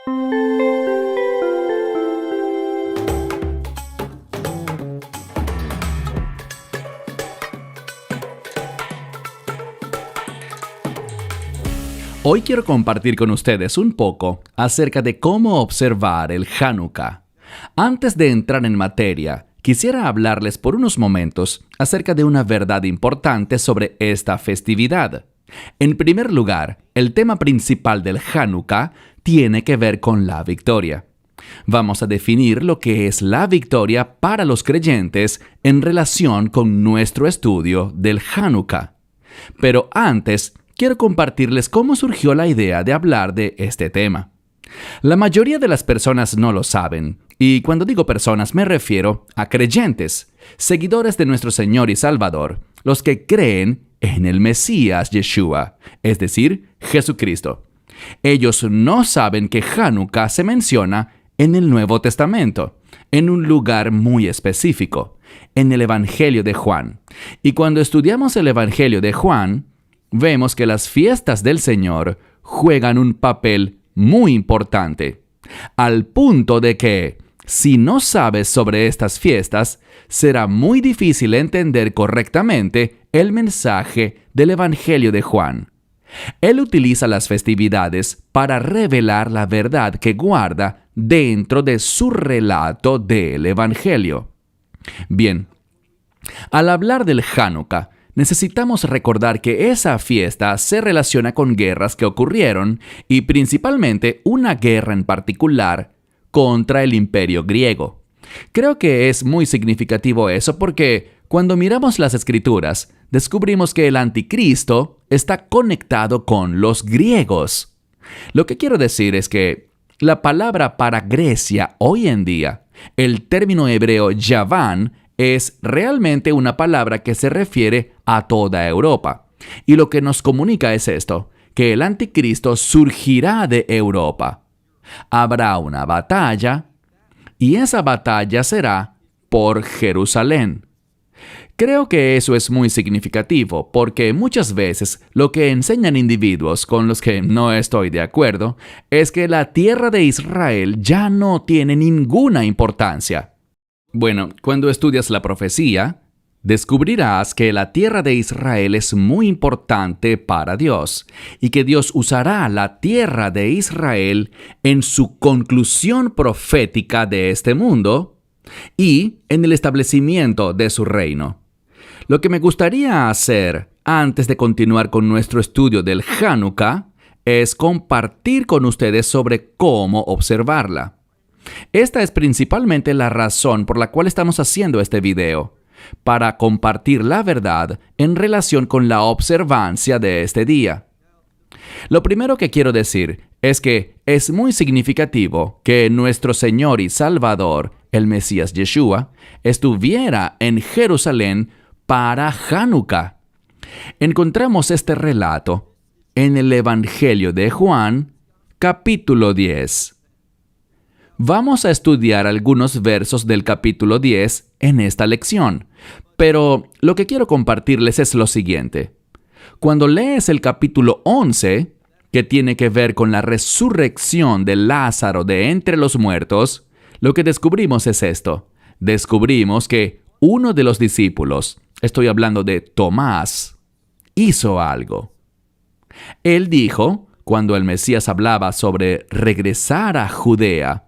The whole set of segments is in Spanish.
Hoy quiero compartir con ustedes un poco acerca de cómo observar el Hanukkah. Antes de entrar en materia, quisiera hablarles por unos momentos acerca de una verdad importante sobre esta festividad. En primer lugar, el tema principal del Hanukkah tiene que ver con la victoria. Vamos a definir lo que es la victoria para los creyentes en relación con nuestro estudio del Hanukkah. Pero antes, quiero compartirles cómo surgió la idea de hablar de este tema. La mayoría de las personas no lo saben, y cuando digo personas me refiero a creyentes, seguidores de nuestro Señor y Salvador, los que creen en el Mesías Yeshua, es decir, Jesucristo. Ellos no saben que Hanukkah se menciona en el Nuevo Testamento, en un lugar muy específico, en el Evangelio de Juan. Y cuando estudiamos el Evangelio de Juan, vemos que las fiestas del Señor juegan un papel muy importante, al punto de que, si no sabes sobre estas fiestas, será muy difícil entender correctamente el mensaje del Evangelio de Juan. Él utiliza las festividades para revelar la verdad que guarda dentro de su relato del Evangelio. Bien, al hablar del Hanukkah, necesitamos recordar que esa fiesta se relaciona con guerras que ocurrieron y principalmente una guerra en particular contra el Imperio griego. Creo que es muy significativo eso porque cuando miramos las Escrituras, descubrimos que el Anticristo está conectado con los griegos. Lo que quiero decir es que la palabra para Grecia hoy en día, el término hebreo Yaván, es realmente una palabra que se refiere a toda Europa. Y lo que nos comunica es esto, que el Anticristo surgirá de Europa. Habrá una batalla, y esa batalla será por Jerusalén. Creo que eso es muy significativo, porque muchas veces lo que enseñan individuos con los que no estoy de acuerdo es que la tierra de Israel ya no tiene ninguna importancia. Bueno, cuando estudias la profecía, descubrirás que la tierra de Israel es muy importante para Dios y que Dios usará la tierra de Israel en su conclusión profética de este mundo y en el establecimiento de su reino. Lo que me gustaría hacer antes de continuar con nuestro estudio del Hanukkah es compartir con ustedes sobre cómo observarla. Esta es principalmente la razón por la cual estamos haciendo este video, para compartir la verdad en relación con la observancia de este día. Lo primero que quiero decir es que es muy significativo que nuestro Señor y Salvador, el Mesías Yeshua, estuviera en Jerusalén para Hanukkah. Encontramos este relato en el Evangelio de Juan, capítulo 10. Vamos a estudiar algunos versos del capítulo 10 en esta lección, pero lo que quiero compartirles es lo siguiente. Cuando lees el capítulo 11, que tiene que ver con la resurrección de Lázaro de entre los muertos, lo que descubrimos es esto. Descubrimos que uno de los discípulos, estoy hablando de Tomás, hizo algo. Él dijo, cuando el Mesías hablaba sobre regresar a Judea,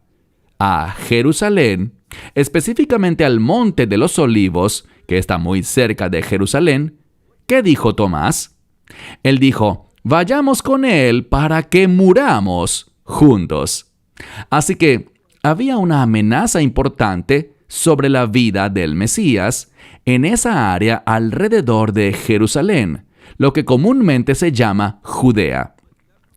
a Jerusalén, específicamente al Monte de los Olivos, que está muy cerca de Jerusalén, ¿qué dijo Tomás? Él dijo, vayamos con él para que muramos juntos. Así que había una amenaza importante sobre la vida del Mesías en esa área alrededor de Jerusalén, lo que comúnmente se llama Judea.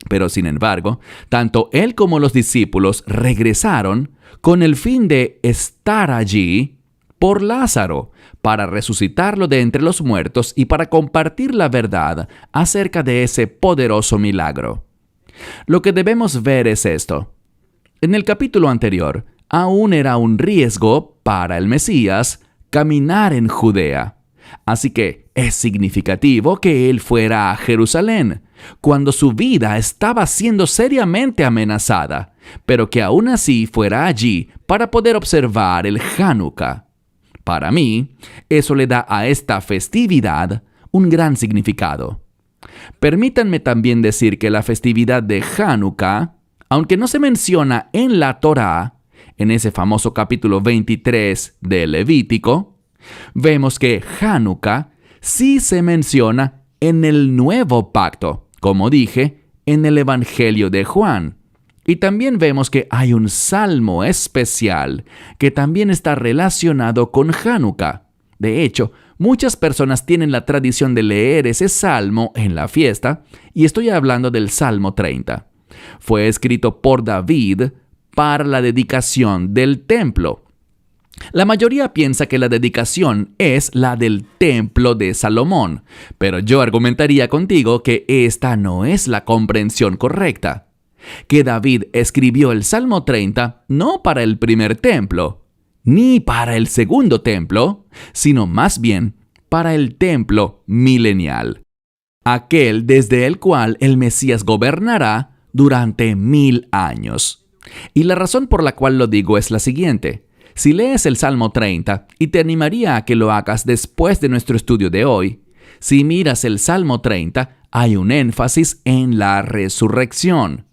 Pero sin embargo, tanto él como los discípulos regresaron con el fin de estar allí por Lázaro, para resucitarlo de entre los muertos y para compartir la verdad acerca de ese poderoso milagro. Lo que debemos ver es esto. En el capítulo anterior, aún era un riesgo para el Mesías caminar en Judea. Así que es significativo que él fuera a Jerusalén, cuando su vida estaba siendo seriamente amenazada pero que aún así fuera allí para poder observar el Hanukkah. Para mí, eso le da a esta festividad un gran significado. Permítanme también decir que la festividad de Hanukkah, aunque no se menciona en la Torá, en ese famoso capítulo 23 de Levítico, vemos que Hanukkah sí se menciona en el Nuevo Pacto, como dije, en el Evangelio de Juan. Y también vemos que hay un salmo especial que también está relacionado con Hanukkah. De hecho, muchas personas tienen la tradición de leer ese salmo en la fiesta, y estoy hablando del Salmo 30. Fue escrito por David para la dedicación del templo. La mayoría piensa que la dedicación es la del templo de Salomón, pero yo argumentaría contigo que esta no es la comprensión correcta. Que David escribió el Salmo 30 no para el primer templo, ni para el segundo templo, sino más bien para el templo milenial, aquel desde el cual el Mesías gobernará durante 1000 años. Y la razón por la cual lo digo es la siguiente. Si lees el Salmo 30, y te animaría a que lo hagas después de nuestro estudio de hoy, si miras el Salmo 30, hay un énfasis en la resurrección.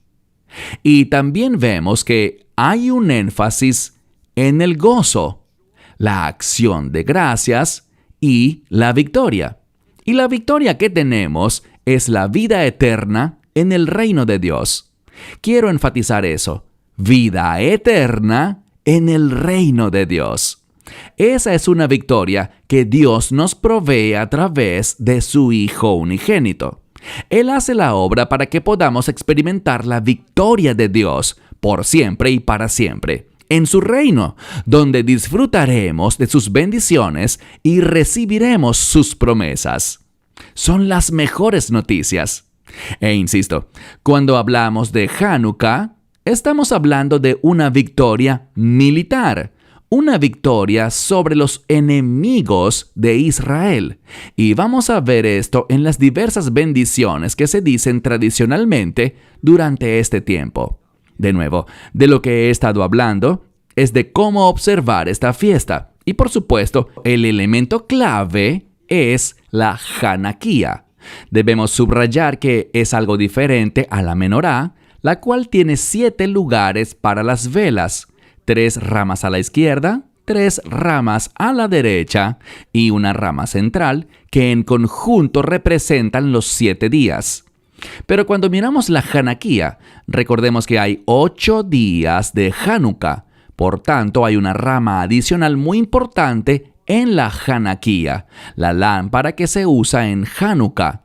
Y también vemos que hay un énfasis en el gozo, la acción de gracias y la victoria. Y la victoria que tenemos es la vida eterna en el reino de Dios. Quiero enfatizar eso. Vida eterna en el reino de Dios. Esa es una victoria que Dios nos provee a través de su Hijo unigénito. Él hace la obra para que podamos experimentar la victoria de Dios por siempre y para siempre, en su reino, donde disfrutaremos de sus bendiciones y recibiremos sus promesas. Son las mejores noticias. E insisto, cuando hablamos de Hanukkah, estamos hablando de una victoria militar, una victoria sobre los enemigos de Israel. Y vamos a ver esto en las diversas bendiciones que se dicen tradicionalmente durante este tiempo. De nuevo, de lo que he estado hablando es de cómo observar esta fiesta. Y por supuesto, el elemento clave es la Hanukkah. Debemos subrayar que es algo diferente a la menorá, la cual tiene 7 lugares para las velas, 3 ramas a la izquierda, 3 ramas a la derecha y una rama central que en conjunto representan los 7 días. Pero cuando miramos la Hanukkah, recordemos que hay 8 días de Hanukkah. Por tanto, hay una rama adicional muy importante en la Hanukkah, la lámpara que se usa en Hanukkah.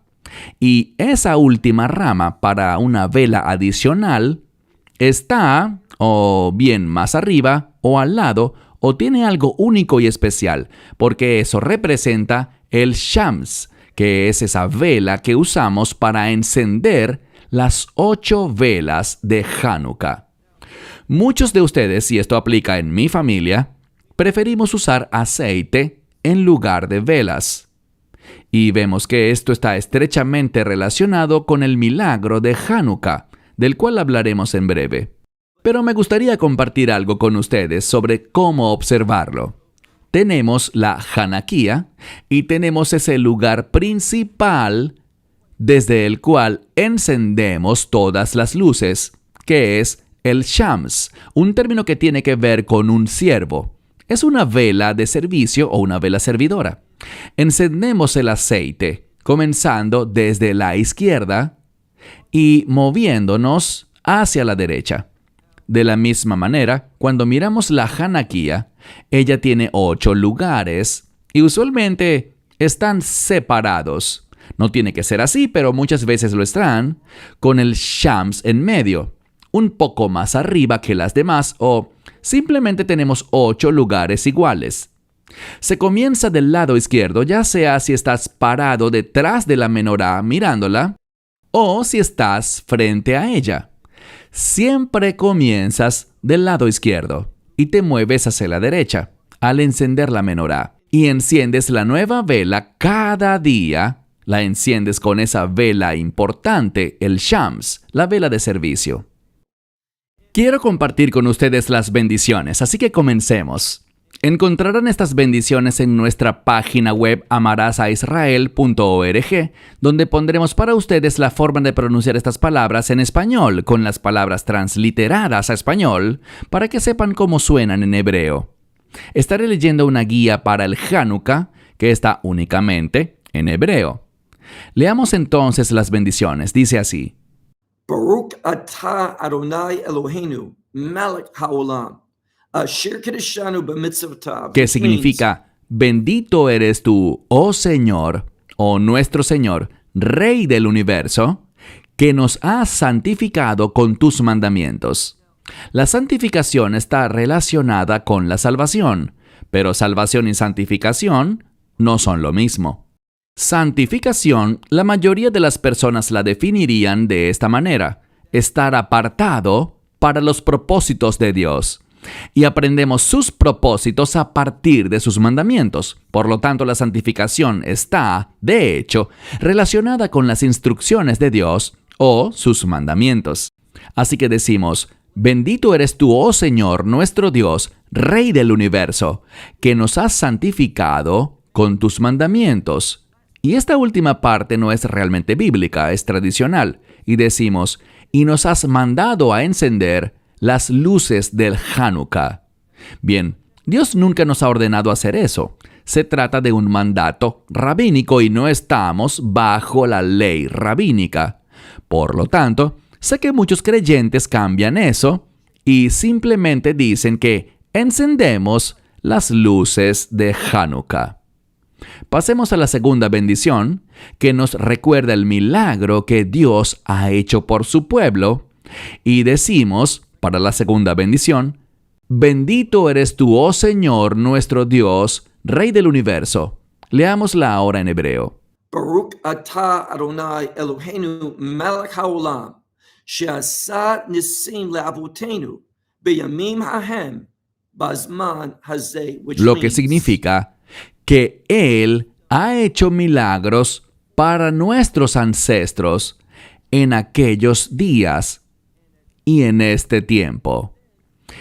Y esa última rama para una vela adicional está o bien más arriba o al lado, o tiene algo único y especial, porque eso representa el Shams, que es esa vela que usamos para encender las 8 velas de Hanukkah. Muchos de ustedes, y esto aplica en mi familia, preferimos usar aceite en lugar de velas. Y vemos que esto está estrechamente relacionado con el milagro de Hanukkah, del cual hablaremos en breve. Pero me gustaría compartir algo con ustedes sobre cómo observarlo. Tenemos la Hanukkah y tenemos ese lugar principal desde el cual encendemos todas las luces, que es el Shams, un término que tiene que ver con un siervo. Es una vela de servicio o una vela servidora. Encendemos el aceite, comenzando desde la izquierda y moviéndonos hacia la derecha. De la misma manera, cuando miramos la Hanukkah, ella tiene 8 lugares y usualmente están separados. No tiene que ser así, pero muchas veces lo están, con el Shams en medio, un poco más arriba que las demás, o simplemente tenemos 8 lugares iguales. Se comienza del lado izquierdo, ya sea si estás parado detrás de la menorá mirándola, o si estás frente a ella. Siempre comienzas del lado izquierdo y te mueves hacia la derecha al encender la menorá y enciendes la nueva vela cada día. La enciendes con esa vela importante, el Shams, la vela de servicio. Quiero compartir con ustedes las bendiciones, así que comencemos. Encontrarán estas bendiciones en nuestra página web amarasaisrael.org, donde pondremos para ustedes la forma de pronunciar estas palabras en español, con las palabras transliteradas a español, para que sepan cómo suenan en hebreo. Estaré leyendo una guía para el Hanukkah, que está únicamente en hebreo. Leamos entonces las bendiciones. Dice así: Baruch atah Adonai Eloheinu, Melech haolam, asher kedeshanu b'mitzvotav. Que significa: bendito eres tú, oh Señor, oh nuestro Señor, Rey del universo, que nos has santificado con tus mandamientos. La santificación está relacionada con la salvación, pero salvación y santificación no son lo mismo. Santificación, la mayoría de las personas la definirían de esta manera: estar apartado para los propósitos de Dios. Y aprendemos sus propósitos a partir de sus mandamientos. Por lo tanto, la santificación está, de hecho, relacionada con las instrucciones de Dios o sus mandamientos. Así que decimos: bendito eres tú, oh Señor, nuestro Dios, Rey del universo, que nos has santificado con tus mandamientos. Y esta última parte no es realmente bíblica, es tradicional. Y decimos: y nos has mandado a encender las luces del Hanukkah. Bien, Dios nunca nos ha ordenado hacer eso. Se trata de un mandato rabínico y no estamos bajo la ley rabínica. Por lo tanto, sé que muchos creyentes cambian eso y simplemente dicen que encendemos las luces de Hanukkah. Pasemos a la segunda bendición, que nos recuerda el milagro que Dios ha hecho por su pueblo, y decimos, para la segunda bendición: bendito eres tú, oh Señor, nuestro Dios, Rey del universo. Leámosla ahora en hebreo. Baruch atah Adonai Eloheinu, Melech haolam, she'asa nisim le'avotenu, b'yamim hahem, b'zman hazeh. Lo que significa que Él ha hecho milagros para nuestros ancestros en aquellos días y en este tiempo.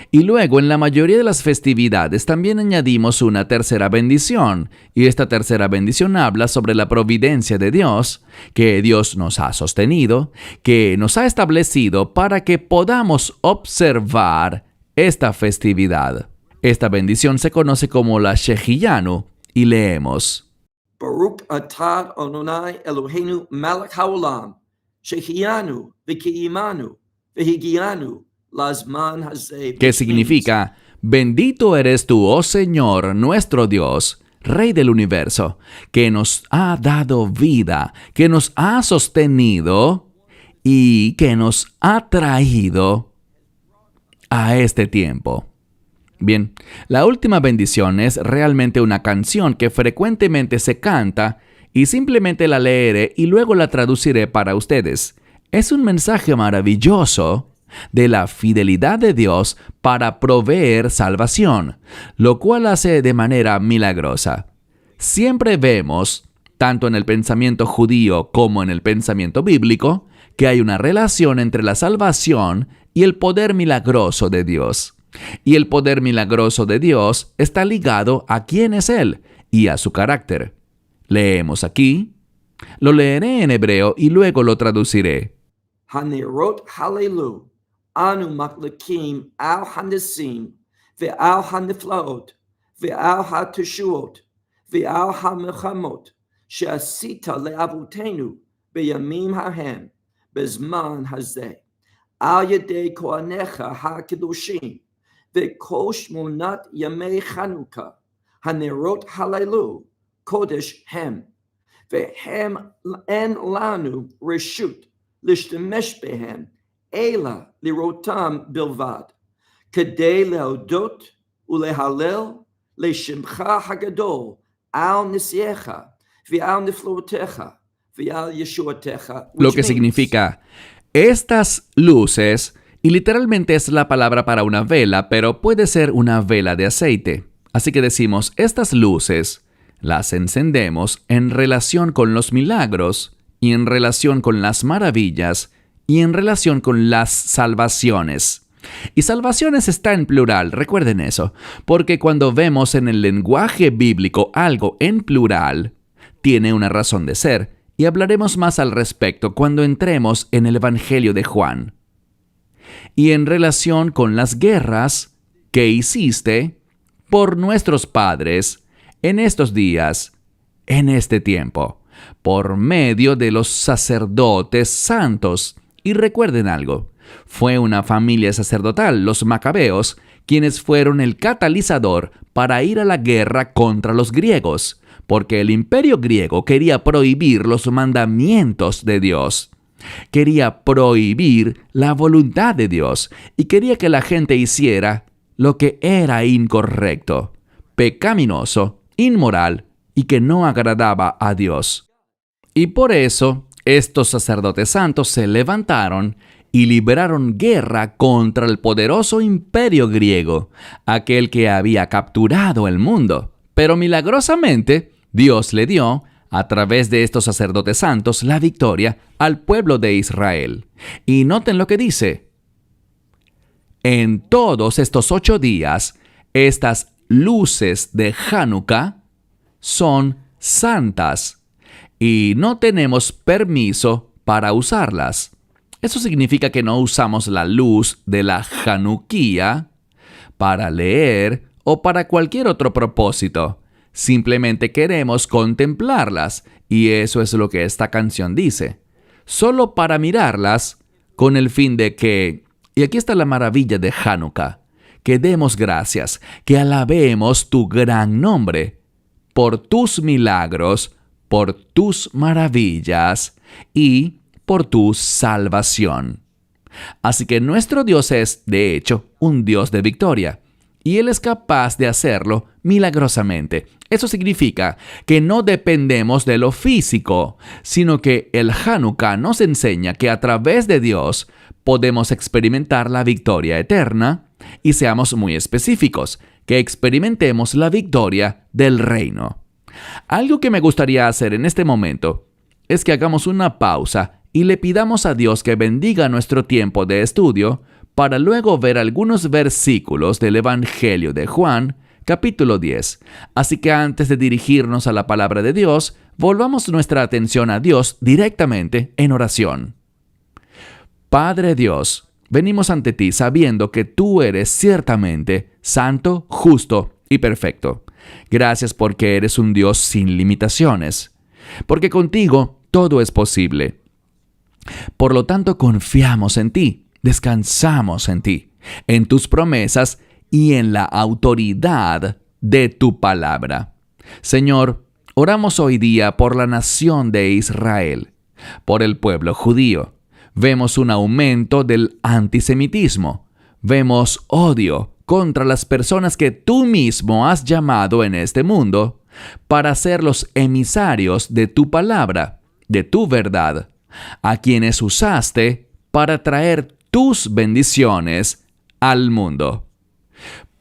Y luego, en la mayoría de las festividades también añadimos una tercera bendición, y esta tercera bendición habla sobre la providencia de Dios, que Dios nos ha sostenido, que nos ha establecido para que podamos observar esta festividad. Esta bendición se conoce como la Shehiyanu, y leemos: Baruch atah Adonai Eloheinu, Melech haolam, Shehiyanu v'ki'imanu v'higianu lazman hazeh. Que significa: bendito eres tú, oh Señor, nuestro Dios, Rey del universo, que nos ha dado vida, que nos ha sostenido y que nos ha traído a este tiempo. Bien, la última bendición es realmente una canción que frecuentemente se canta y simplemente la leeré y luego la traduciré para ustedes. Es un mensaje maravilloso de la fidelidad de Dios para proveer salvación, lo cual hace de manera milagrosa. Siempre vemos, tanto en el pensamiento judío como en el pensamiento bíblico, que hay una relación entre la salvación y el poder milagroso de Dios. Y el poder milagroso de Dios está ligado a quién es Él y a su carácter. Leemos aquí. Lo leeré en hebreo y luego lo traduciré. Hanerot halelu, anu maklekim al hanesim, ve'al haneflaot, ve'al hateshuot, ve'al hamechamot, she'asita le'avotenu, beyamim hahem, bezman hazeh, al yedei kohanecha ha'kedoshim, ve'kol shmonat yamei Chanukah, hanerot halelu, kodesh hem, ve'hem en lanu reshut, להשתמש בהם, אלא לראותם בלבד, כדי להודות ולהלל לשמך הגדול על נשיאך ועל נפלאותיך ועל ישועתך. Lo que significa: estas luces, y literalmente es la palabra para una vela, pero puede ser una vela de aceite. Así que decimos, estas luces las encendemos en relación con los milagros, y en relación con las maravillas, y en relación con las salvaciones. Y salvaciones está en plural, recuerden eso, porque cuando vemos en el lenguaje bíblico algo en plural, tiene una razón de ser, y hablaremos más al respecto cuando entremos en el Evangelio de Juan. Y en relación con las guerras que hiciste por nuestros padres en estos días, en este tiempo, por medio de los sacerdotes santos. Y recuerden algo, fue una familia sacerdotal, los macabeos, quienes fueron el catalizador para ir a la guerra contra los griegos, porque el imperio griego quería prohibir los mandamientos de Dios. Quería prohibir la voluntad de Dios y quería que la gente hiciera lo que era incorrecto, pecaminoso, inmoral y que no agradaba a Dios. Y por eso, estos sacerdotes santos se levantaron y libraron guerra contra el poderoso imperio griego, aquel que había capturado el mundo. Pero milagrosamente, Dios le dio, a través de estos sacerdotes santos, la victoria al pueblo de Israel. Y noten lo que dice. En todos estos 8 días, estas luces de Hanukkah son santas y no tenemos permiso para usarlas. Eso significa que no usamos la luz de la Hanukkah para leer o para cualquier otro propósito. Simplemente queremos contemplarlas, y eso es lo que esta canción dice. Solo para mirarlas, con el fin de que, y aquí está la maravilla de Hanukkah, que demos gracias, que alabemos tu gran nombre, por tus milagros, por tus maravillas y por tu salvación. Así que nuestro Dios es, de hecho, un Dios de victoria, y Él es capaz de hacerlo milagrosamente. Eso significa que no dependemos de lo físico, sino que el Hanukkah nos enseña que a través de Dios podemos experimentar la victoria eterna, y seamos muy específicos, que experimentemos la victoria del reino. Algo que me gustaría hacer en este momento es que hagamos una pausa y le pidamos a Dios que bendiga nuestro tiempo de estudio para luego ver algunos versículos del Evangelio de Juan, capítulo 10. Así que antes de dirigirnos a la palabra de Dios, volvamos nuestra atención a Dios directamente en oración. Padre Dios, venimos ante ti sabiendo que tú eres ciertamente santo, justo y perfecto. Gracias porque eres un Dios sin limitaciones, porque contigo todo es posible. Por lo tanto, confiamos en ti, descansamos en ti, en tus promesas y en la autoridad de tu palabra. Señor, oramos hoy día por la nación de Israel, por el pueblo judío. Vemos un aumento del antisemitismo. Vemos odio contra las personas que tú mismo has llamado en este mundo para ser los emisarios de tu palabra, de tu verdad, a quienes usaste para traer tus bendiciones al mundo.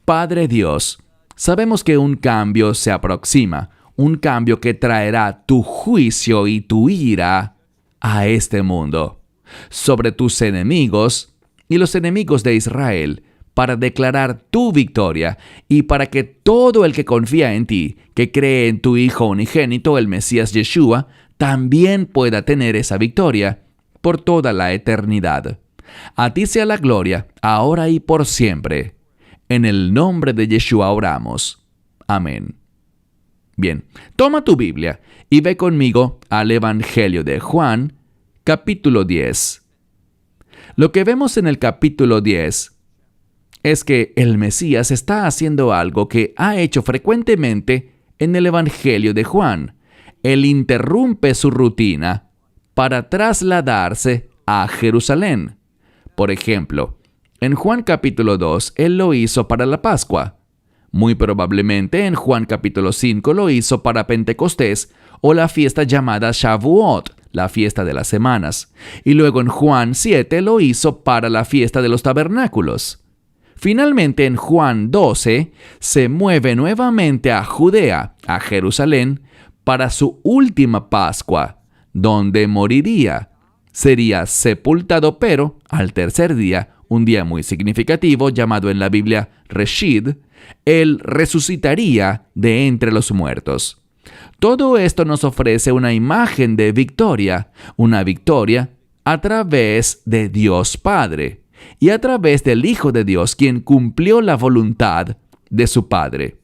Padre Dios, sabemos que un cambio se aproxima, un cambio que traerá tu juicio y tu ira a este mundo, sobre tus enemigos y los enemigos de Israel, para declarar tu victoria y para que todo el que confía en ti, que cree en tu Hijo unigénito, el Mesías Yeshua, también pueda tener esa victoria por toda la eternidad. A ti sea la gloria, ahora y por siempre. En el nombre de Yeshua oramos. Amén. Bien, toma tu Biblia y ve conmigo al Evangelio de Juan, capítulo 10. Lo que vemos en el capítulo 10 es que el Mesías está haciendo algo que ha hecho frecuentemente en el Evangelio de Juan. Él interrumpe su rutina para trasladarse a Jerusalén. Por ejemplo, en Juan capítulo 2, Él lo hizo para la Pascua. Muy probablemente en Juan capítulo 5 lo hizo para Pentecostés o la fiesta llamada Shavuot, la fiesta de las semanas. Y luego en Juan 7 lo hizo para la fiesta de los tabernáculos. Finalmente en Juan 12 se mueve nuevamente a Judea, a Jerusalén, para su última Pascua, donde moriría. Sería sepultado, pero al tercer día un día muy significativo llamado en la Biblia Reshid, Él resucitaría de entre los muertos. Todo esto nos ofrece una imagen de victoria, una victoria a través de Dios Padre y a través del Hijo de Dios, quien cumplió la voluntad de su Padre.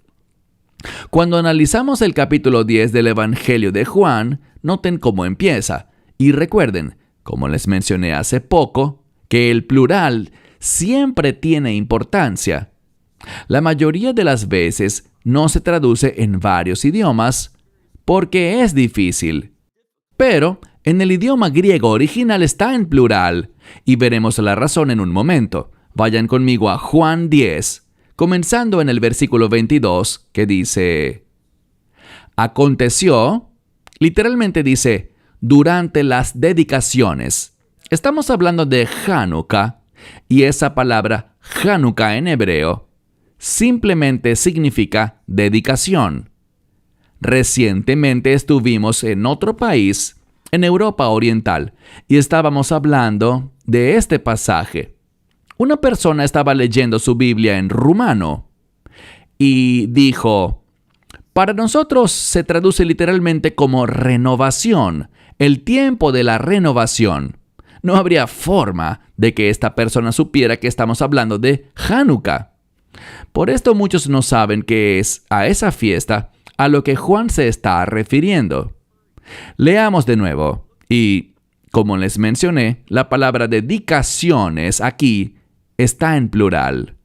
Cuando analizamos el capítulo 10 del Evangelio de Juan, noten cómo empieza. Y recuerden, como les mencioné hace poco, que el plural siempre tiene importancia. La mayoría de las veces no se traduce en varios idiomas porque es difícil. Pero en el idioma griego original está en plural y veremos la razón en un momento. Vayan conmigo a Juan 10, comenzando en el versículo 22, que dice: aconteció, literalmente dice, durante las dedicaciones. Estamos hablando de Hanukkah, y esa palabra Hanukkah en hebreo simplemente significa dedicación. Recientemente estuvimos en otro país, en Europa Oriental, y estábamos hablando de este pasaje. Una persona estaba leyendo su Biblia en rumano y dijo: para nosotros se traduce literalmente como renovación, el tiempo de la renovación. No habría forma de que esta persona supiera que estamos hablando de Hanukkah. Por esto muchos no saben qué es a esa fiesta a lo que Juan se está refiriendo. Leamos de nuevo y, como les mencioné, la palabra dedicaciones aquí está en plural.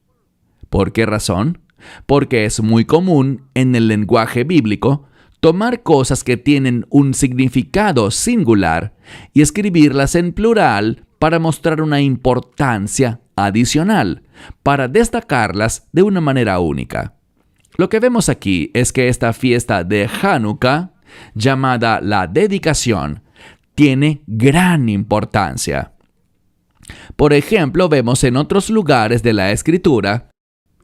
¿Por qué razón? Porque es muy común en el lenguaje bíblico tomar cosas que tienen un significado singular y escribirlas en plural para mostrar una importancia adicional, para destacarlas de una manera única. Lo que vemos aquí es que esta fiesta de Hanukkah, llamada la dedicación, tiene gran importancia. Por ejemplo, vemos en otros lugares de la Escritura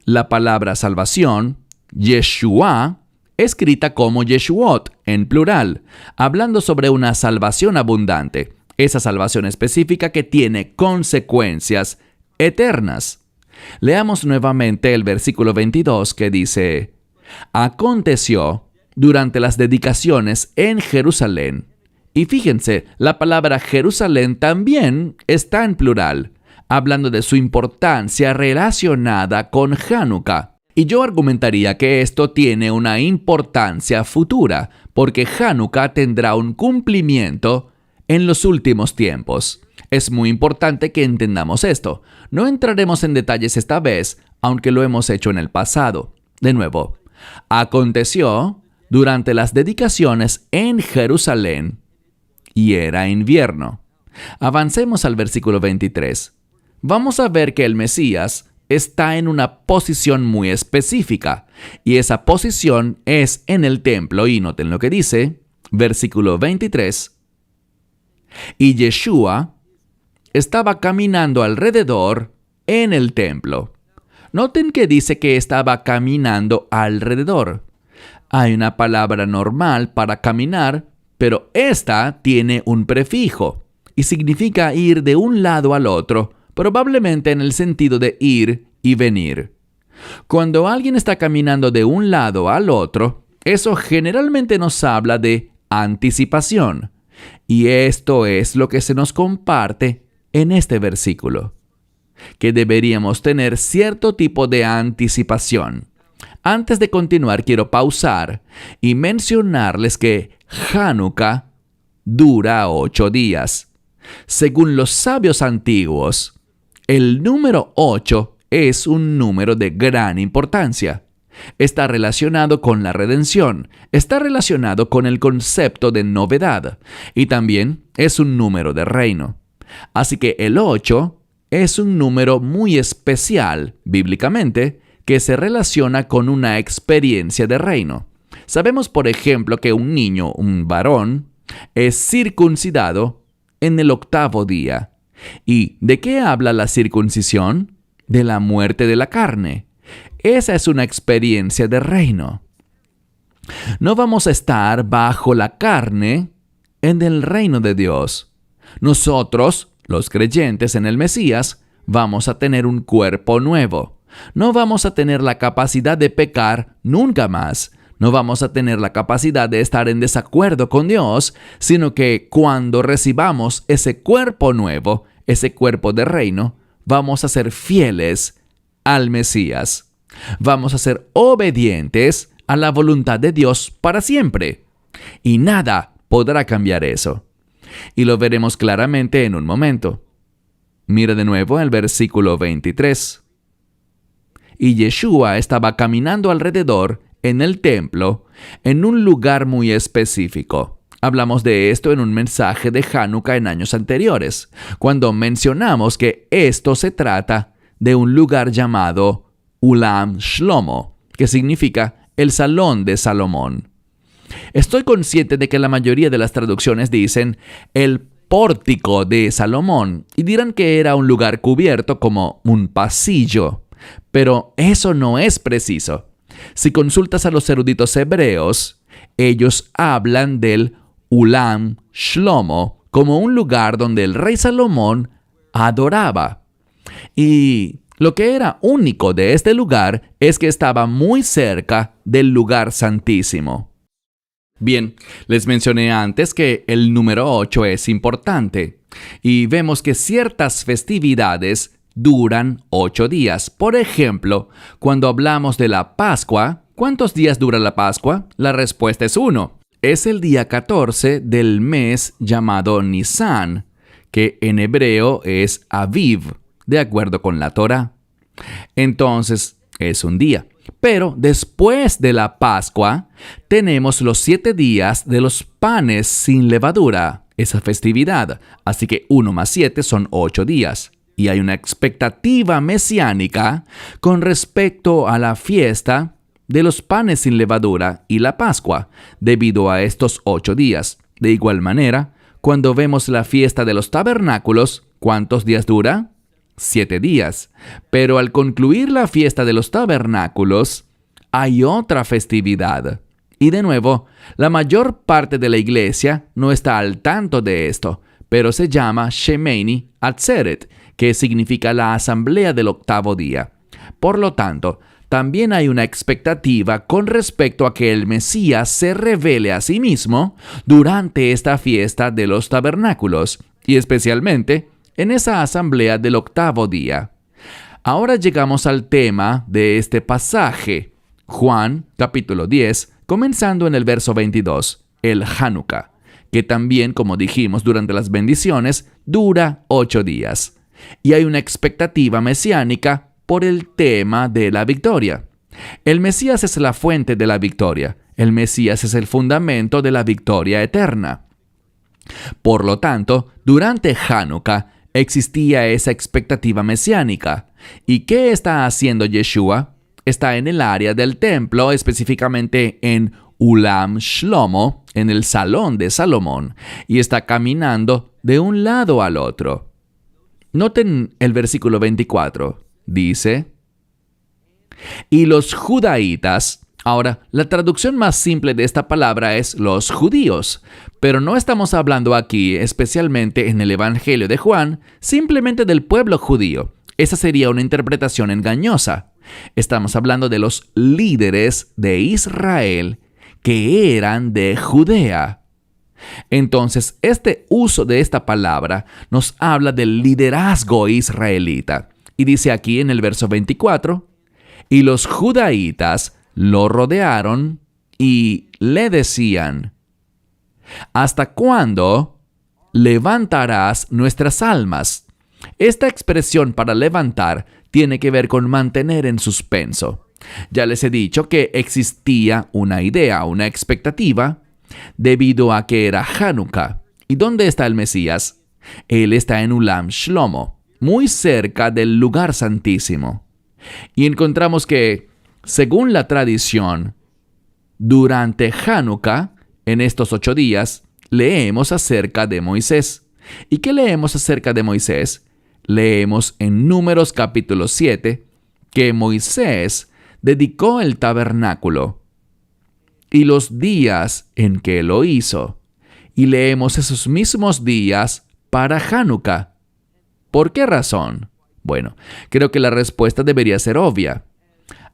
la palabra salvación, Yeshua, escrita como Yeshuot en plural, hablando sobre una salvación abundante, esa salvación específica que tiene consecuencias eternas. Leamos nuevamente el versículo 22 que dice: aconteció durante las dedicaciones en Jerusalén. Y fíjense, la palabra Jerusalén también está en plural, hablando de su importancia relacionada con Hanukkah. Y yo argumentaría que esto tiene una importancia futura, porque Hanukkah tendrá un cumplimiento en los últimos tiempos. Es muy importante que entendamos esto. No entraremos en detalles esta vez, aunque lo hemos hecho en el pasado. De nuevo, aconteció durante las dedicaciones en Jerusalén, y era invierno. Avancemos al versículo 23. Vamos a ver que el Mesías está en una posición muy específica, y esa posición es en el templo, y noten lo que dice, versículo 23. Y Yeshua estaba caminando alrededor en el templo. Noten que dice que estaba caminando alrededor. Hay una palabra normal para caminar, pero esta tiene un prefijo y significa ir de un lado al otro, probablemente en el sentido de ir y venir. Cuando alguien está caminando de un lado al otro, eso generalmente nos habla de anticipación. Y esto es lo que se nos comparte en este versículo, que deberíamos tener cierto tipo de anticipación. Antes de continuar, quiero pausar y mencionarles que Hanukkah dura 8 días. Según los sabios antiguos, el número 8 es un número de gran importancia. Está relacionado con la redención, está relacionado con el concepto de novedad y también es un número de reino. Así que el 8 es un número muy especial, bíblicamente, que se relaciona con una experiencia de reino. Sabemos, por ejemplo, que un niño, un varón, es circuncidado en el 8º día. ¿Y de qué habla la circuncisión? De la muerte de la carne. Esa es una experiencia de reino. No vamos a estar bajo la carne en el reino de Dios. Nosotros, los creyentes en el Mesías, vamos a tener un cuerpo nuevo. No vamos a tener la capacidad de pecar nunca más. No vamos a tener la capacidad de estar en desacuerdo con Dios, sino que cuando recibamos ese cuerpo nuevo, ese cuerpo de reino, vamos a ser fieles al Mesías. Vamos a ser obedientes a la voluntad de Dios para siempre. Y nada podrá cambiar eso. Y lo veremos claramente en un momento. Mira de nuevo el versículo 23. Y Yeshua estaba caminando alrededor en el templo, en un lugar muy específico. Hablamos de esto en un mensaje de Hanukkah en años anteriores, cuando mencionamos que esto se trata de un lugar llamado Ulam Shlomo, que significa el Salón de Salomón. Estoy consciente de que la mayoría de las traducciones dicen el pórtico de Salomón y dirán que era un lugar cubierto como un pasillo, pero eso no es preciso. Si consultas a los eruditos hebreos, ellos hablan del Ulam Shlomo como un lugar donde el rey Salomón adoraba. Y lo que era único de este lugar es que estaba muy cerca del lugar santísimo. Bien, les mencioné antes que el número 8 es importante y vemos que ciertas festividades duran 8 días. Por ejemplo, cuando hablamos de la Pascua, ¿cuántos días dura la Pascua? La respuesta es 1. Es el día 14 del mes llamado Nisan, que en hebreo es Aviv, de acuerdo con la Torá. Entonces, es un día. Pero después de la Pascua, tenemos los 7 días de los panes sin levadura, esa festividad. Así que 1 más 7 son 8 días. Y hay una expectativa mesiánica con respecto a la fiesta de los panes sin levadura y la Pascua, debido a estos 8 días. De igual manera, cuando vemos la fiesta de los tabernáculos, ¿cuántos días dura? 7 días. Pero al concluir la fiesta de los tabernáculos, hay otra festividad. Y de nuevo, la mayor parte de la iglesia no está al tanto de esto, pero se llama Shemini Atzeret, que significa la asamblea del 8º día. Por lo tanto, también hay una expectativa con respecto a que el Mesías se revele a sí mismo durante esta fiesta de los tabernáculos, y especialmente en esa asamblea del 8º día. Ahora llegamos al tema de este pasaje, Juan capítulo 10, comenzando en el verso 22, el Hanukkah, que también, como dijimos durante las bendiciones, dura 8 días. Y hay una expectativa mesiánica por el tema de la victoria. El Mesías es la fuente de la victoria. El Mesías es el fundamento de la victoria eterna. Por lo tanto, durante Hanukkah existía esa expectativa mesiánica. ¿Y qué está haciendo Yeshua? Está en el área del templo, específicamente en Ulam Shlomo, en el Salón de Salomón, y está caminando de un lado al otro. Noten el versículo 24. Dice, y los judaítas. Ahora, la traducción más simple de esta palabra es los judíos, pero no estamos hablando aquí, especialmente en el Evangelio de Juan, simplemente del pueblo judío. Esa sería una interpretación engañosa. Estamos hablando de los líderes de Israel que eran de Judea. Entonces, este uso de esta palabra nos habla del liderazgo israelita. Y dice aquí en el verso 24, y los judaítas lo rodearon y le decían, ¿hasta cuándo levantarás nuestras almas? Esta expresión para levantar tiene que ver con mantener en suspenso. Ya les he dicho que existía una idea, una expectativa, debido a que era Hanukkah. ¿Y dónde está el Mesías? Él está en Ulam Shlomo, muy cerca del lugar santísimo. Y encontramos que, según la tradición, durante Hanukkah, en estos 8 días, leemos acerca de Moisés. ¿Y qué leemos acerca de Moisés? Leemos en Números capítulo 7 que Moisés dedicó el tabernáculo y los días en que lo hizo. Y leemos esos mismos días para Hanukkah. ¿Por qué razón? Bueno, creo que la respuesta debería ser obvia.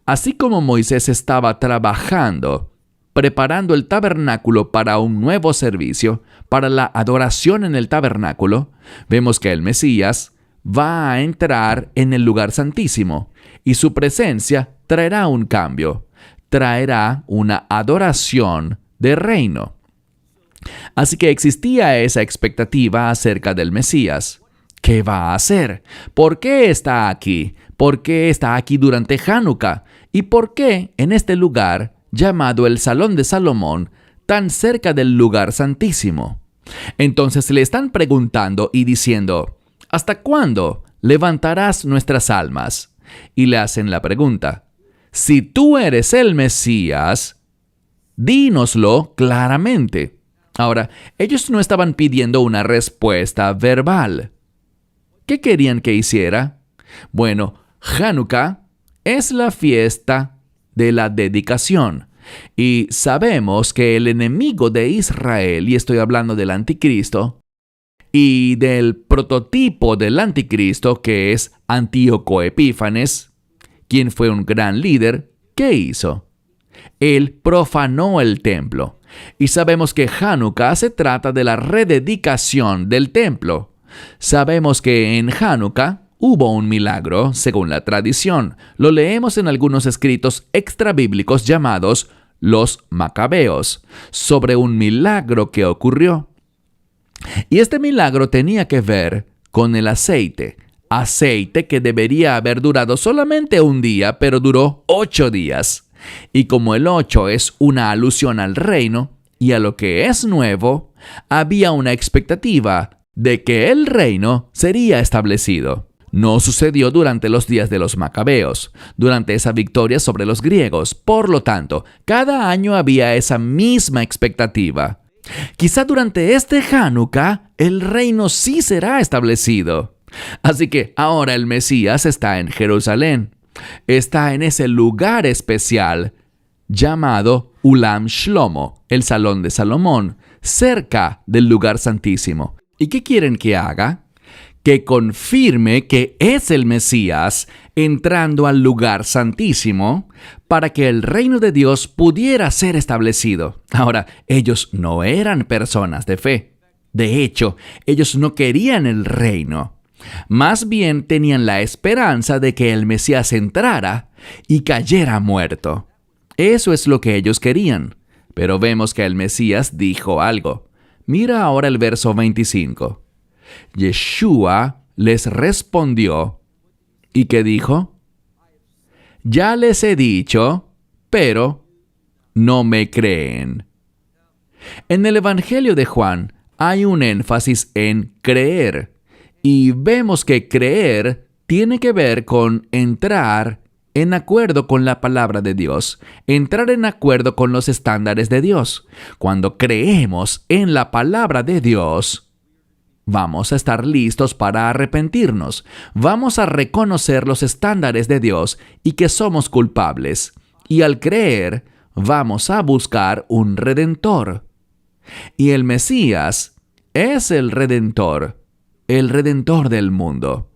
Así como Moisés estaba trabajando, preparando el tabernáculo para un nuevo servicio, para la adoración en el tabernáculo, vemos que el Mesías va a entrar en el lugar santísimo y su presencia traerá un cambio, traerá una adoración de reino. Así que existía esa expectativa acerca del Mesías. ¿Qué va a hacer? ¿Por qué está aquí? ¿Por qué está aquí durante Hanukkah? ¿Y por qué en este lugar llamado el Salón de Salomón, tan cerca del lugar santísimo? Entonces le están preguntando y diciendo, ¿hasta cuándo levantarás nuestras almas? Y le hacen la pregunta, si tú eres el Mesías, dínoslo claramente. Ahora, ellos no estaban pidiendo una respuesta verbal. ¿Qué querían que hiciera? Bueno, Hanukkah es la fiesta de la dedicación. Y sabemos que el enemigo de Israel, y estoy hablando del anticristo, y del prototipo del anticristo que es Antíoco Epífanes, quien fue un gran líder, ¿qué hizo? Él profanó el templo. Y sabemos que Hanukkah se trata de la rededicación del templo. Sabemos que en Hanukkah hubo un milagro, según la tradición. Lo leemos en algunos escritos extrabíblicos llamados los Macabeos, sobre un milagro que ocurrió. Y este milagro tenía que ver con el aceite que debería haber durado solamente un día, pero duró 8 días. Y como el 8 es una alusión al reino y a lo que es nuevo, había una expectativa de que el reino sería establecido. No sucedió durante los días de los Macabeos, durante esa victoria sobre los griegos. Por lo tanto, cada año había esa misma expectativa. Quizá durante este Hanukkah el reino sí será establecido. Así que ahora el Mesías está en Jerusalén. Está en ese lugar especial llamado Ulam Shlomo, el Salón de Salomón, cerca del lugar santísimo. ¿Y qué quieren que haga? Que confirme que es el Mesías entrando al lugar santísimo para que el reino de Dios pudiera ser establecido. Ahora, ellos no eran personas de fe. De hecho, ellos no querían el reino. Más bien tenían la esperanza de que el Mesías entrara y cayera muerto. Eso es lo que ellos querían. Pero vemos que el Mesías dijo algo. Mira ahora el verso 25. Yeshua les respondió, ¿y qué dijo? Ya les he dicho, pero no me creen. En el Evangelio de Juan hay un énfasis en creer, y vemos que creer tiene que ver con entrar en acuerdo con la palabra de Dios, entrar en acuerdo con los estándares de Dios. Cuando creemos en la palabra de Dios, vamos a estar listos para arrepentirnos. Vamos a reconocer los estándares de Dios y que somos culpables. Y al creer, vamos a buscar un redentor. Y el Mesías es el redentor del mundo.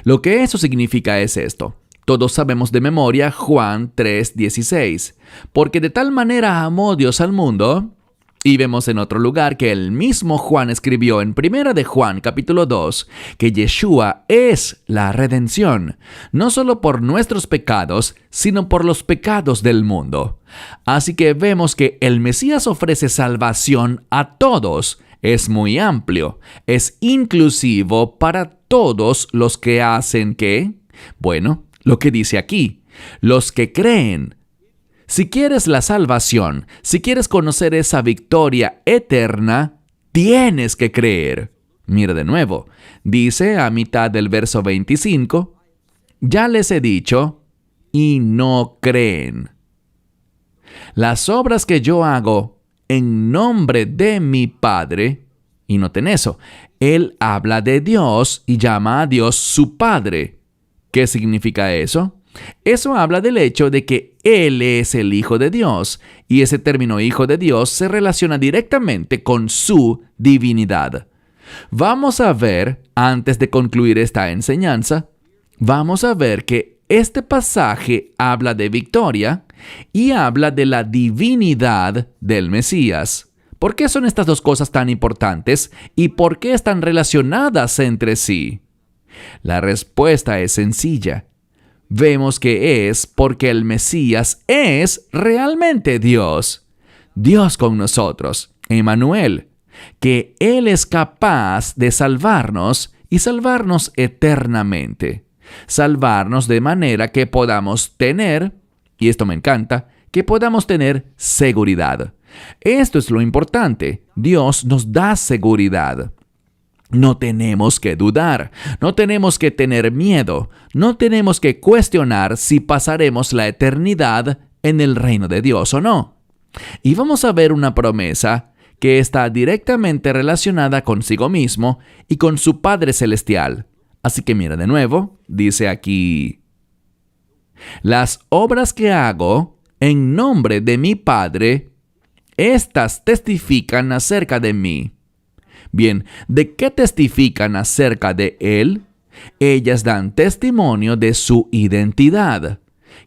Lo que eso significa es esto. Todos sabemos de memoria Juan 3:16. Porque de tal manera amó Dios al mundo. Y vemos en otro lugar que el mismo Juan escribió en 1 de Juan capítulo 2 que Yeshua es la redención, no solo por nuestros pecados, sino por los pecados del mundo. Así que vemos que el Mesías ofrece salvación a todos. Es muy amplio, es inclusivo para todos los que hacen ¿qué? Bueno, lo que dice aquí, los que creen. Si quieres la salvación, si quieres conocer esa victoria eterna, tienes que creer. Mira de nuevo, dice a mitad del verso 25, ya les he dicho, y no creen. Las obras que yo hago en nombre de mi Padre, y noten eso, Él habla de Dios y llama a Dios su Padre. ¿Qué significa eso? Eso habla del hecho de que Él es el Hijo de Dios, y ese término Hijo de Dios se relaciona directamente con su divinidad. Vamos a ver, antes de concluir esta enseñanza, vamos a ver que este pasaje habla de victoria y habla de la divinidad del Mesías. ¿Por qué son estas dos cosas tan importantes y por qué están relacionadas entre sí? La respuesta es sencilla. Vemos que es porque el Mesías es realmente Dios. Dios con nosotros, Emmanuel, que Él es capaz de salvarnos y salvarnos eternamente. Salvarnos de manera que podamos tener, y esto me encanta, que podamos tener seguridad. Esto es lo importante. Dios nos da seguridad. No tenemos que dudar, no tenemos que tener miedo, no tenemos que cuestionar si pasaremos la eternidad en el reino de Dios o no. Y vamos a ver una promesa que está directamente relacionada consigo mismo y con su Padre Celestial. Así que mira de nuevo, dice aquí: las obras que hago en nombre de mi Padre, estas testifican acerca de mí. Bien, ¿de qué testifican acerca de Él? Ellas dan testimonio de su identidad,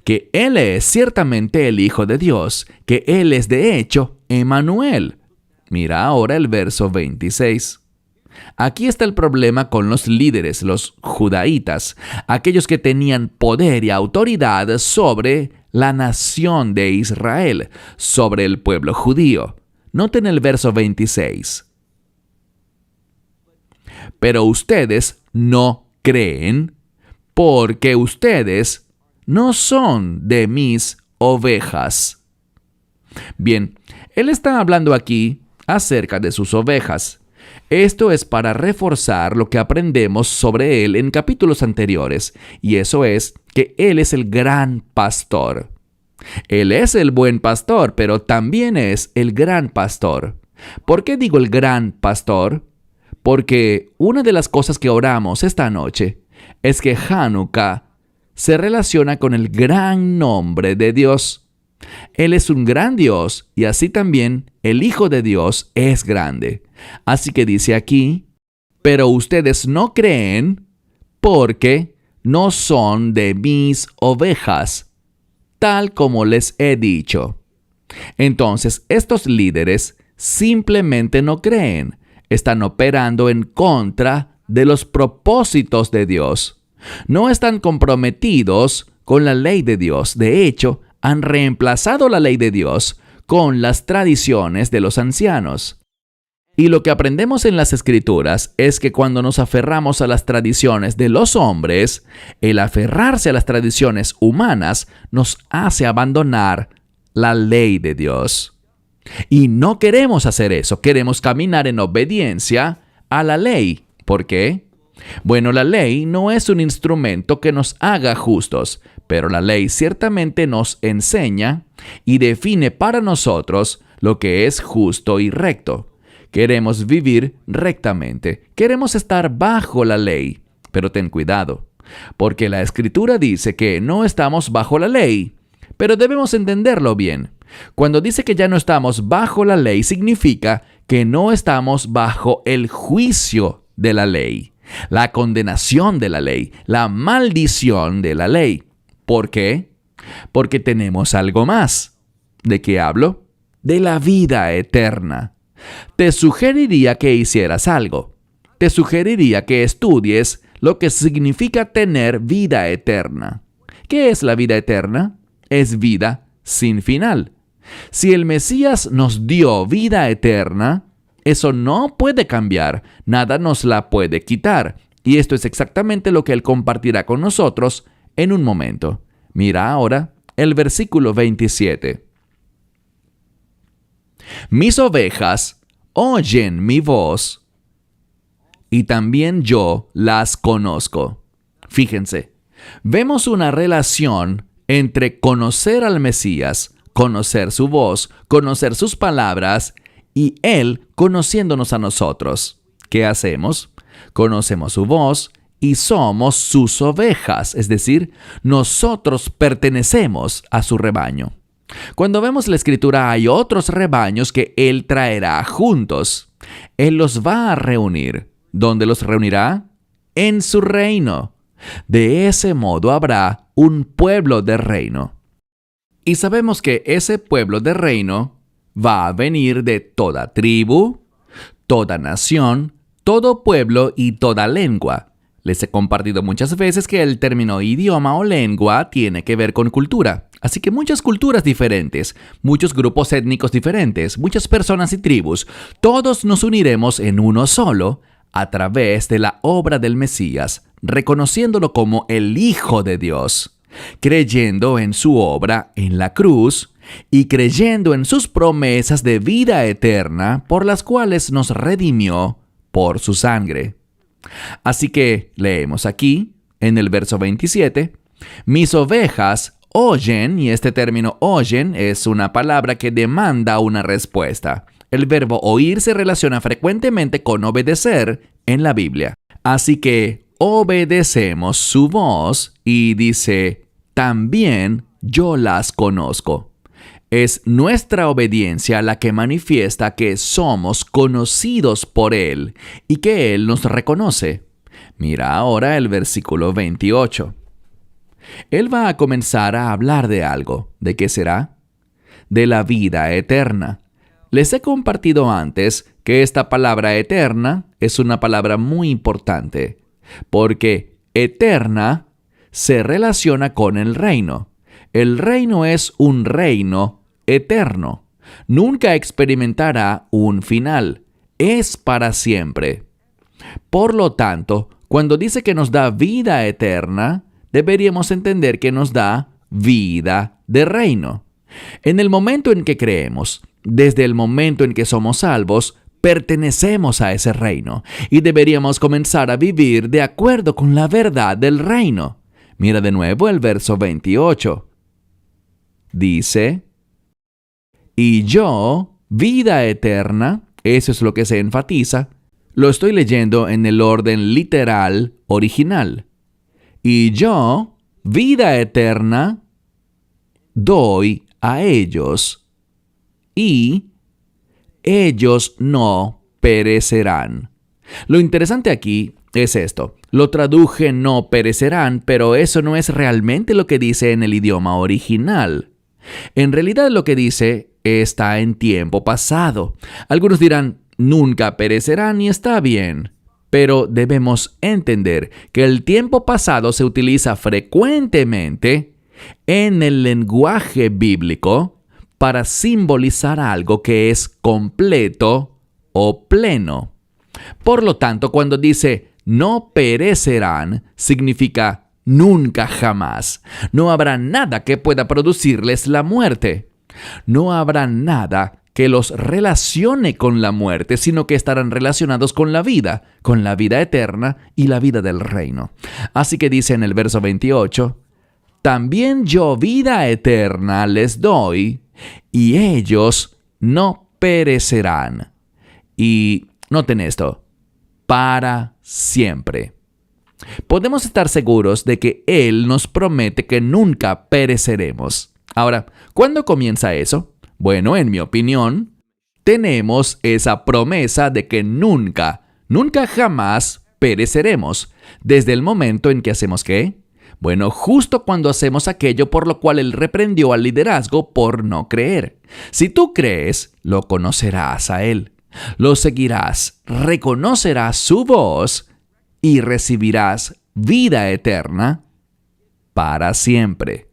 que Él es ciertamente el Hijo de Dios, que Él es de hecho Emmanuel. Mira ahora el verso 26. Aquí está el problema con los líderes, los judaítas, aquellos que tenían poder y autoridad sobre la nación de Israel, sobre el pueblo judío. Noten el verso 26. Pero ustedes no creen porque ustedes no son de mis ovejas. Bien, él está hablando aquí acerca de sus ovejas. Esto es para reforzar lo que aprendemos sobre él en capítulos anteriores, y eso es que él es el gran pastor. Él es el buen pastor, pero también es el gran pastor. ¿Por qué digo el gran pastor? Porque una de las cosas que oramos esta noche es que Hanukkah se relaciona con el gran nombre de Dios. Él es un gran Dios y así también el Hijo de Dios es grande. Así que dice aquí: pero ustedes no creen porque no son de mis ovejas, tal como les he dicho. Entonces, estos líderes simplemente no creen. Están operando en contra de los propósitos de Dios. No están comprometidos con la ley de Dios. De hecho, han reemplazado la ley de Dios con las tradiciones de los ancianos. Y lo que aprendemos en las Escrituras es que cuando nos aferramos a las tradiciones de los hombres, el aferrarse a las tradiciones humanas nos hace abandonar la ley de Dios. Y no queremos hacer eso, queremos caminar en obediencia a la ley. ¿Por qué? Bueno, la ley no es un instrumento que nos haga justos, pero la ley ciertamente nos enseña y define para nosotros lo que es justo y recto. Queremos vivir rectamente, queremos estar bajo la ley, pero ten cuidado, porque la Escritura dice que no estamos bajo la ley, pero debemos entenderlo bien. Cuando dice que ya no estamos bajo la ley, significa que no estamos bajo el juicio de la ley, la condenación de la ley, la maldición de la ley. ¿Por qué? Porque tenemos algo más. ¿De qué hablo? De la vida eterna. Te sugeriría que hicieras algo. Te sugeriría que estudies lo que significa tener vida eterna. ¿Qué es la vida eterna? Es vida sin final. Si el Mesías nos dio vida eterna, eso no puede cambiar, nada nos la puede quitar. Y esto es exactamente lo que Él compartirá con nosotros en un momento. Mira ahora el versículo 27. Mis ovejas oyen mi voz, y también yo las conozco. Fíjense, vemos una relación entre conocer al Mesías, conocer su voz, conocer sus palabras, y Él conociéndonos a nosotros. ¿Qué hacemos? Conocemos su voz y somos sus ovejas, es decir, nosotros pertenecemos a su rebaño. Cuando vemos la Escritura, hay otros rebaños que Él traerá juntos. Él los va a reunir. ¿Dónde los reunirá? En su reino. De ese modo habrá un pueblo de reino. Y sabemos que ese pueblo de reino va a venir de toda tribu, toda nación, todo pueblo y toda lengua. Les he compartido muchas veces que el término idioma o lengua tiene que ver con cultura. Así que muchas culturas diferentes, muchos grupos étnicos diferentes, muchas personas y tribus, todos nos uniremos en uno solo a través de la obra del Mesías, reconociéndolo como el Hijo de Dios, creyendo en su obra en la cruz y creyendo en sus promesas de vida eterna por las cuales nos redimió por su sangre. Así que leemos aquí, en el verso 27, mis ovejas oyen, y este término oyen es una palabra que demanda una respuesta. El verbo oír se relaciona frecuentemente con obedecer en la Biblia. Así que obedecemos su voz y dice, también yo las conozco. Es nuestra obediencia la que manifiesta que somos conocidos por Él y que Él nos reconoce. Mira ahora el versículo 28. Él va a comenzar a hablar de algo. ¿De qué será? De la vida eterna. Les he compartido antes que esta palabra eterna es una palabra muy importante, porque eterna se relaciona con el reino. El reino es un reino eterno. Nunca experimentará un final. Es para siempre. Por lo tanto, cuando dice que nos da vida eterna, deberíamos entender que nos da vida de reino. En el momento en que creemos, desde el momento en que somos salvos, pertenecemos a ese reino y deberíamos comenzar a vivir de acuerdo con la verdad del reino. Mira de nuevo el verso 28. Dice, y yo, vida eterna, eso es lo que se enfatiza, lo estoy leyendo en el orden literal original. Y yo, vida eterna, doy a ellos, y ellos no perecerán. Lo interesante aquí es esto. Lo traduje no perecerán, pero eso no es realmente lo que dice en el idioma original. En realidad lo que dice está en tiempo pasado. Algunos dirán, nunca perecerán y está bien. Pero debemos entender que el tiempo pasado se utiliza frecuentemente en el lenguaje bíblico para simbolizar algo que es completo o pleno. Por lo tanto, cuando dice no perecerán, significa nunca jamás. No habrá nada que pueda producirles la muerte. No habrá nada que los relacione con la muerte, sino que estarán relacionados con la vida eterna y la vida del reino. Así que dice en el verso 28, también yo vida eterna les doy, y ellos no perecerán. Y noten esto, para siempre. Podemos estar seguros de que Él nos promete que nunca pereceremos. Ahora, ¿cuándo comienza eso? Bueno, en mi opinión, tenemos esa promesa de que nunca jamás pereceremos. Desde el momento en que hacemos ¿qué? Bueno, justo cuando hacemos aquello por lo cual Él reprendió al liderazgo por no creer. Si tú crees, lo conocerás a Él, lo seguirás, reconocerás su voz y recibirás vida eterna para siempre.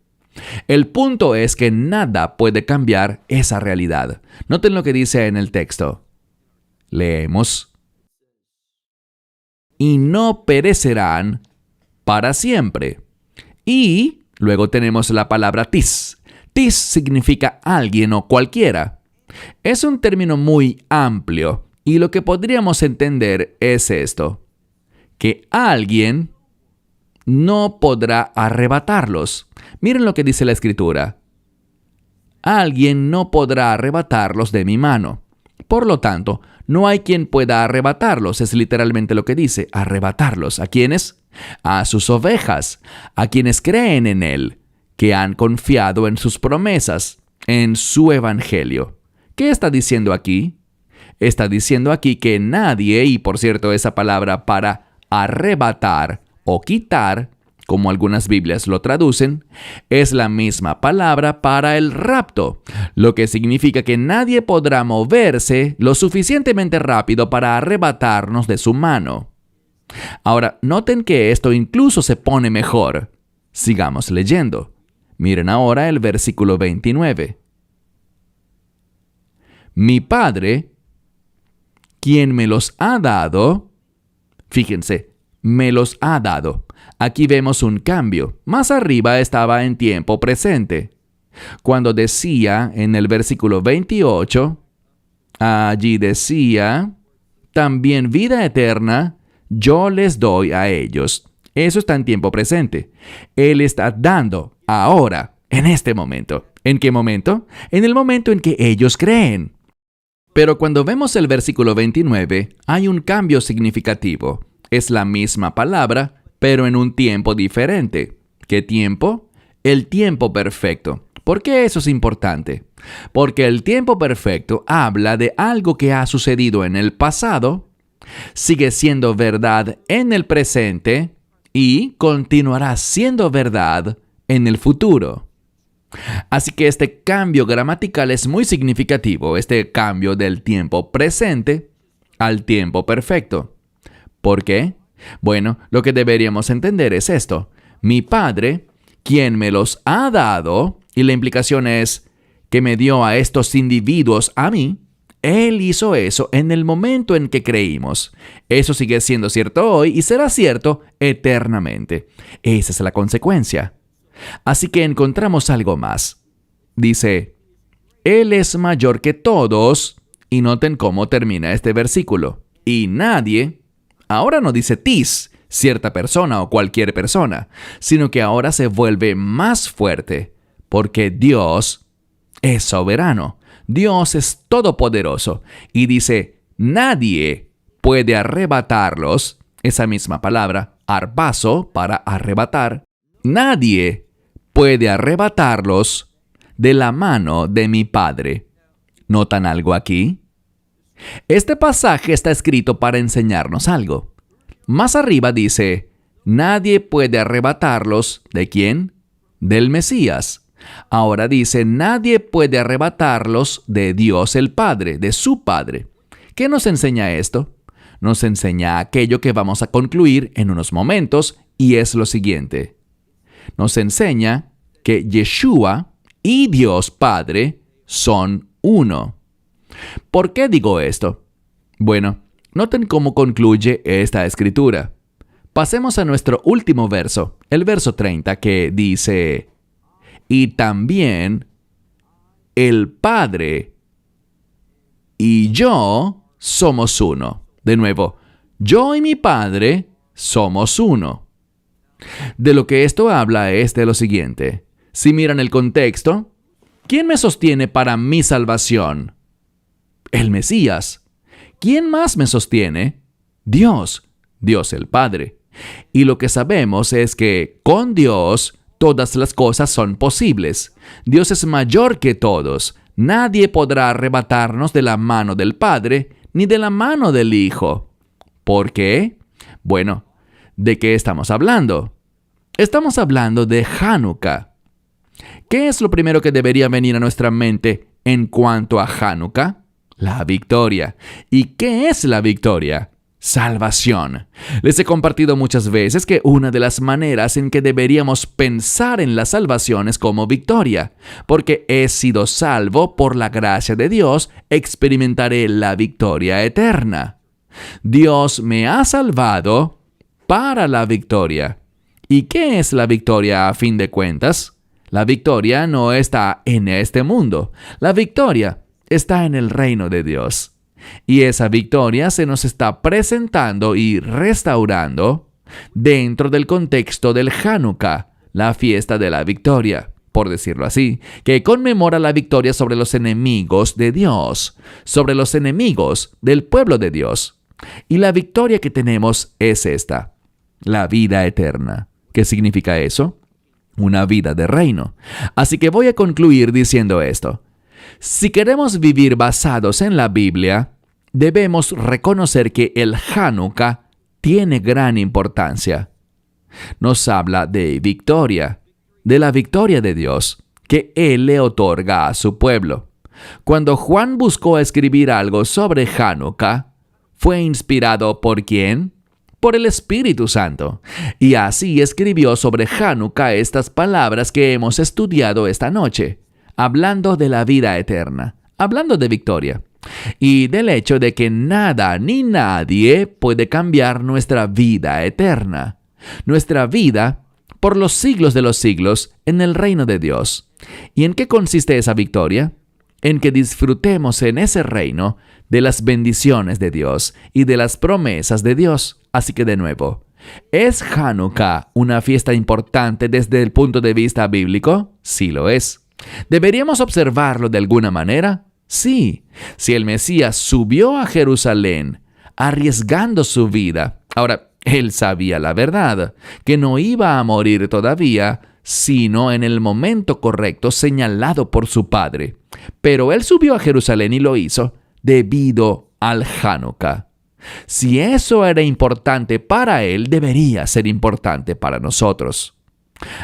El punto es que nada puede cambiar esa realidad. Noten lo que dice en el texto. Leemos. Y no perecerán para siempre. Y luego tenemos la palabra tis. Tis significa alguien o cualquiera. Es un término muy amplio y lo que podríamos entender es esto: que alguien no podrá arrebatarlos. Miren lo que dice la Escritura. Alguien no podrá arrebatarlos de mi mano. Por lo tanto, no hay quien pueda arrebatarlos. Es literalmente lo que dice, arrebatarlos. ¿A quiénes? A sus ovejas, a quienes creen en Él, que han confiado en sus promesas, en su evangelio. ¿Qué está diciendo aquí? está diciendo aquí que nadie, y por cierto esa palabra para arrebatar o quitar, como algunas Biblias lo traducen, es la misma palabra para el rapto, lo que significa que nadie podrá moverse lo suficientemente rápido para arrebatarnos de su mano. Ahora, noten que esto incluso se pone mejor. Sigamos leyendo. Miren ahora el versículo 29. Mi Padre, quien me los ha dado, fíjense, me los ha dado. Aquí vemos un cambio. Más arriba estaba en tiempo presente. Cuando decía en el versículo 28, allí decía, también vida eterna yo les doy a ellos. Eso está en tiempo presente. Él está dando ahora, en este momento. ¿En qué momento? En el momento en que ellos creen. Pero cuando vemos el versículo 29, hay un cambio significativo. Es la misma palabra, pero en un tiempo diferente. ¿Qué tiempo? El tiempo perfecto. ¿Por qué eso es importante? Porque el tiempo perfecto habla de algo que ha sucedido en el pasado, sigue siendo verdad en el presente y continuará siendo verdad en el futuro. Así que este cambio gramatical es muy significativo, este cambio del tiempo presente al tiempo perfecto. ¿Por qué? Bueno, lo que deberíamos entender es esto. Mi Padre, quien me los ha dado, y la implicación es que me dio a estos individuos a mí, Él hizo eso en el momento en que creímos. Eso sigue siendo cierto hoy y será cierto eternamente. Esa es la consecuencia. Así que encontramos algo más. Dice, Él es mayor que todos, y noten cómo termina este versículo. Y nadie, ahora no dice tis, cierta persona o cualquier persona, sino que ahora se vuelve más fuerte, porque Dios es soberano. Dios es todopoderoso. Y dice, nadie puede arrebatarlos, esa misma palabra, arpazo, para arrebatar, nadie puede arrebatarlos de la mano de mi Padre. ¿Notan algo aquí? Este pasaje está escrito para enseñarnos algo. Más arriba dice, nadie puede arrebatarlos, ¿de quién? Del Mesías. Ahora dice, nadie puede arrebatarlos de Dios el Padre, de su Padre. ¿Qué nos enseña esto? Nos enseña aquello que vamos a concluir en unos momentos, y es lo siguiente. Nos enseña que Yeshua y Dios Padre son uno. ¿Por qué digo esto? Bueno, noten cómo concluye esta escritura. Pasemos a nuestro último verso, el verso 30, que dice, y también el Padre y yo somos uno. De nuevo, yo y mi Padre somos uno. De lo que esto habla es de lo siguiente. Si miran el contexto, ¿quién me sostiene para mi salvación? El Mesías. ¿Quién más me sostiene? Dios. Dios el Padre. Y lo que sabemos es que con Dios todas las cosas son posibles. Dios es mayor que todos. Nadie podrá arrebatarnos de la mano del Padre ni de la mano del Hijo. ¿Por qué? Bueno, ¿de qué estamos hablando? Estamos hablando de Hanukkah. ¿Qué es lo primero que debería venir a nuestra mente en cuanto a Hanukkah? La victoria. ¿Y qué es la victoria? Salvación. Les he compartido muchas veces que una de las maneras en que deberíamos pensar en la salvación es como victoria. Porque he sido salvo por la gracia de Dios, experimentaré la victoria eterna. Dios me ha salvado para la victoria. ¿Y qué es la victoria a fin de cuentas? La victoria no está en este mundo. La victoria está en el reino de Dios. Y esa victoria se nos está presentando y restaurando dentro del contexto del Hanukkah, la fiesta de la victoria, por decirlo así, que conmemora la victoria sobre los enemigos de Dios, sobre los enemigos del pueblo de Dios. Y la victoria que tenemos es esta, la vida eterna. ¿Qué significa eso? Una vida de reino. Así que voy a concluir diciendo esto. Si queremos vivir basados en la Biblia, debemos reconocer que el Hanukkah tiene gran importancia. Nos habla de victoria, de la victoria de Dios, que Él le otorga a su pueblo. Cuando Juan buscó escribir algo sobre Hanukkah, ¿fue inspirado por quién? Por el Espíritu Santo. Y así escribió sobre Hanukkah estas palabras que hemos estudiado esta noche, hablando de la vida eterna, hablando de victoria, y del hecho de que nada ni nadie puede cambiar nuestra vida eterna, nuestra vida por los siglos de los siglos en el reino de Dios. ¿Y en qué consiste esa victoria? En que disfrutemos en ese reino de las bendiciones de Dios y de las promesas de Dios. Así que de nuevo, ¿es Hanukkah una fiesta importante desde el punto de vista bíblico? Sí lo es. ¿Deberíamos observarlo de alguna manera? Sí. Si el Mesías subió a Jerusalén arriesgando su vida, ahora, él sabía la verdad, que no iba a morir todavía, sino en el momento correcto señalado por su Padre. Pero él subió a Jerusalén y lo hizo debido al Hanukkah. Si eso era importante para él, debería ser importante para nosotros.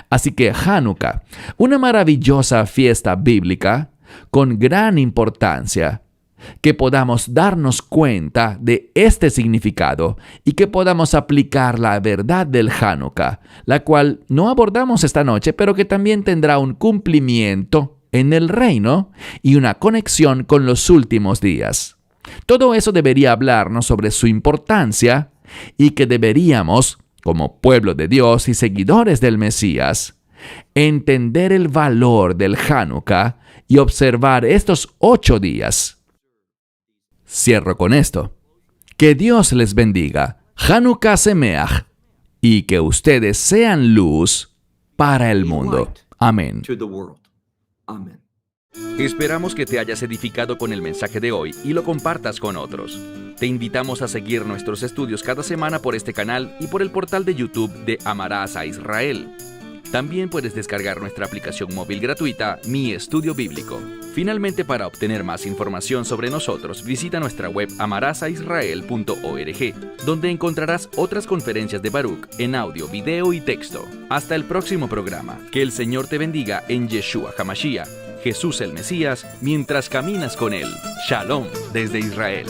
Así que Hanukkah, una maravillosa fiesta bíblica con gran importancia, que podamos darnos cuenta de este significado y que podamos aplicar la verdad del Hanukkah, la cual no abordamos esta noche, pero que también tendrá un cumplimiento en el reino y una conexión con los últimos días. Todo eso debería hablarnos sobre su importancia y que deberíamos, como pueblo de Dios y seguidores del Mesías, entender el valor del Hanukkah y observar estos 8 días. Cierro con esto. Que Dios les bendiga. Hanukkah Sameach. Y que ustedes sean luz para el mundo. Amén. Amén. Esperamos que te hayas edificado con el mensaje de hoy y lo compartas con otros. Te invitamos a seguir nuestros estudios cada semana por este canal y por el portal de YouTube de Amarás a Israel. También puedes descargar nuestra aplicación móvil gratuita, Mi Estudio Bíblico. Finalmente, para obtener más información sobre nosotros, visita nuestra web amarasaisrael.org, donde encontrarás otras conferencias de Baruch en audio, video y texto. Hasta el próximo programa. Que el Señor te bendiga en Yeshua HaMashiach, Jesús el Mesías, mientras caminas con Él. Shalom desde Israel.